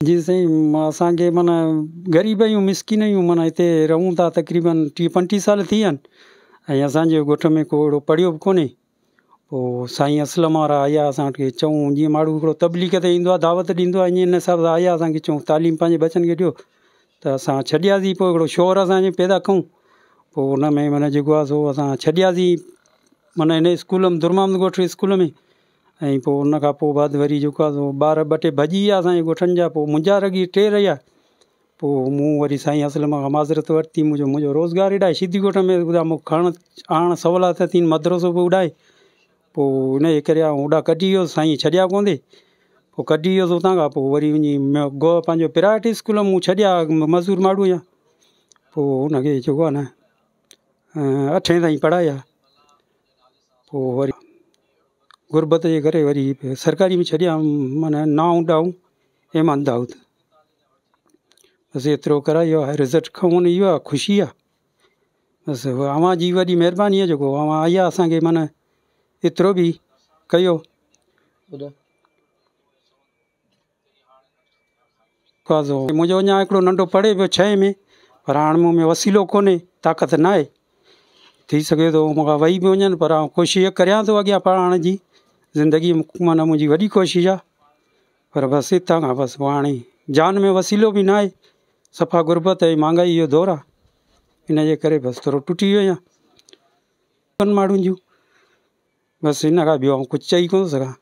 जी साईं, असांखे माना ग़रीब आहियूं, मिसकिन आहियूं, माना हिते रहूं था तक़रीबन 30-35 साल थी विया आहिनि ऐं असांजे ॻोठ में को अहिड़ो पढ़ियो बि कोन्हे। पोइ साईं असलम वारा आया, असांखे चऊं जीअं माण्हू हिकिड़ो तबलीग ते ईंदो आहे, दावत ॾींदो आहे, ईअं इन हिसाब सां आया, असांखे चऊं तालीम पंहिंजे बचनि खे ॾियो, त असां छॾियासीं। पोइ हिकिड़ो शौर असांजे पैदा कयूं, पोइ हुन में माना जेको आहे सो असां छॾियासीं माना हिन स्कूल में, दुरमाम ॻोठ स्कूल में। ऐं पोइ उन खां पोइ बाद वरी जेको आहे सो ॿार ॿ टे भॼी विया असांजे ॻोठनि जा, पोइ मुंहिंजा रॻी टे रहिया। पोइ मूं वरी साईं असलम खां माज़रत वरिती, मुंहिंजो रोज़गार हेॾा सिधी ॻोठ में मूंखे खणणु आणणु सवलात थी, मदरसो बि उॾाए। पोइ इन जे करे होॾा कढी वियो साईं, छॾिया कोन थे। पोइ कढी वियोसि उतां खां, पोइ वरी वञी पंहिंजो प्राइवेट स्कूल में मूं छॾिया मज़ूर माण्हू या। पोइ हुनखे जेको आहे न 8 ताईं पढ़ाया। पोइ वरी गुरबत जे करे वरी सरकारी में छॾिया, माना नाऊं डाऊं एमान दाऊद। बसि एतिरो करायो आहे, रिज़ल्ट खऊं इहो आहे, ख़ुशी आहे। बसि अव्हां जी वॾी महिरबानी आहे, जेको अव्हां आया असांखे माना एतिरो बि कयो। मुंहिंजो अञा हिकिड़ो नंढो पढ़े पियो 6 में, पर हाणे मूं में वसीलो कोन्हे, ताक़त न आहे। थी सघे थो मूंखां वेही बि वञनि, पर कोशिशि करियां थो अॻियां पढ़ाइण जी। ज़िंदगी माना मुंहिंजी वॾी कोशिशि आहे, पर बसि हितां खां बसि पोइ हाणे जान में वसीलो बि न आहे। सफ़ा गुरबत ऐं महांगाई जो दौरु आहे, इन जे करे बसि थोरो टुटी वियो आहियां माण्हुनि जूं। बसि हिन खां ॿियो कुझु चई कोन थो सघां।